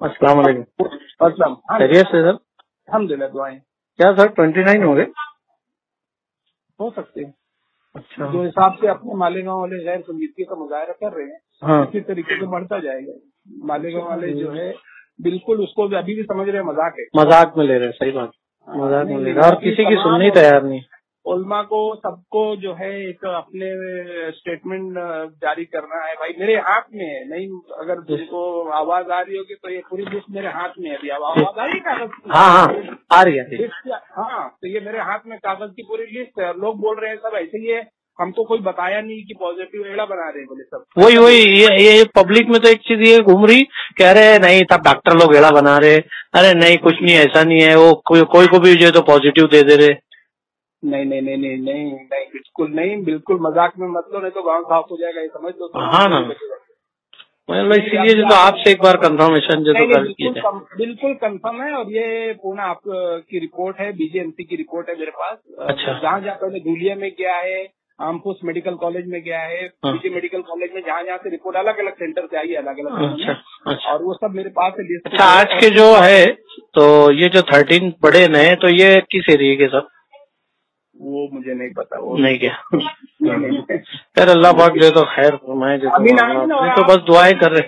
अस्सलाम वालेकुम। अस्सलाम। खैरियत से सर? अल्हम्दुलिल्लाह, दुआएं। क्या सर 29 हो गए? हो सकते हैं। अच्छा, जो हिसाब से अपने मालेगांव वाले गैर संजीदगी का मुजाहरा कर रहे हैं, हाँ, इसी तरीके से बढ़ता जाएगा। मालेगांव वाले जो है बिल्कुल उसको भी अभी भी समझ रहे हैं मजाक है, मजाक में ले रहे हैं। सही बात, मजाक में ले रहे हैं और किसी की सुननी तैयार नहीं। उलमा को सबको जो है एक अपने स्टेटमेंट जारी करना है। भाई मेरे हाथ में है, नहीं अगर तुमको आवाज आ रही होगी तो ये पूरी लिस्ट मेरे हाथ में है। अभी आवाज आ रही है कागज की? हाँ, आ रही है। हाँ, तो ये मेरे हाथ में कागज की पूरी लिस्ट है। लोग बोल रहे हैं सब ऐसे ही है, हमको कोई बताया नहीं कि पॉजिटिव एड़ा बना रहे हैं बोले सब। वही ये पब्लिक में तो एक चीज ये घूम रही, कह रहे हैं नहीं तब डॉक्टर लोग एड़ा बना रहे। अरे नहीं, कुछ नहीं, ऐसा नहीं है। वो कोई को भी जो तो पॉजिटिव दे दे रहे। नहीं नहीं नहीं नहीं नहीं नहीं, बिल्कुल नहीं, बिल्कुल मजाक में मत लो, नहीं तो गाँव साफ हो जाएगा, ये समझ लो। हाँ ना, मतलब इसीलिए जो आपसे एक बार कंफर्मेशन जो बिल्कुल कंफर्म है। और ये पूर्ण आपकी रिपोर्ट है, बीजेएमसी की रिपोर्ट है मेरे पास। अच्छा, जहाँ जहाँ पहले धूलिया में गया है, आमपुस मेडिकल कॉलेज में गया है, बीजे मेडिकल कॉलेज में, जहाँ जहाँ से रिपोर्ट अलग अलग सेंटर से आई है, अलग अलग। अच्छा, और वो सब मेरे पास है लिस्ट। अच्छा, आज के जो है तो ये जो 13 बड़े नए, तो ये किस एरिया के सब? वो मुझे नहीं पता, वो नहीं क्या? खैर अल्लाह पाक जो तो खैर फरमाए, जो तो बस दुआएं कर रहे,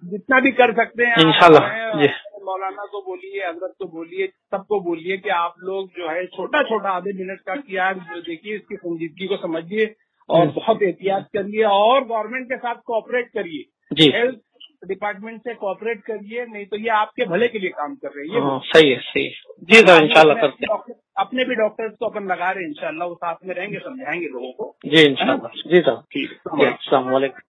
जितना भी कर सकते हैं इंशाल्लाह। जी, मौलाना को बोलिए, हजरत को बोलिए, सबको बोलिए कि आप लोग जो है छोटा छोटा आधे मिनट का किया देखिए, इसकी संजीदगी को समझिए और बहुत एहतियात करिए और गवर्नमेंट के साथ कोऑपरेट करिए। जी, हेल्थ डिपार्टमेंट से कोऑपरेट करिए, नहीं तो ये आपके भले के लिए काम कर रहे हैं। सही है, सही है जी सर, इंशाल्लाह करते हैं। अपने भी डॉक्टर्स को अपन लगा रहे हैं, इंशाल्लाह वो साथ में रहेंगे, समझाएंगे लोगों को। जी इंशाल्लाह। जी सर, ठीक है। अस्सलाम वालेकुम।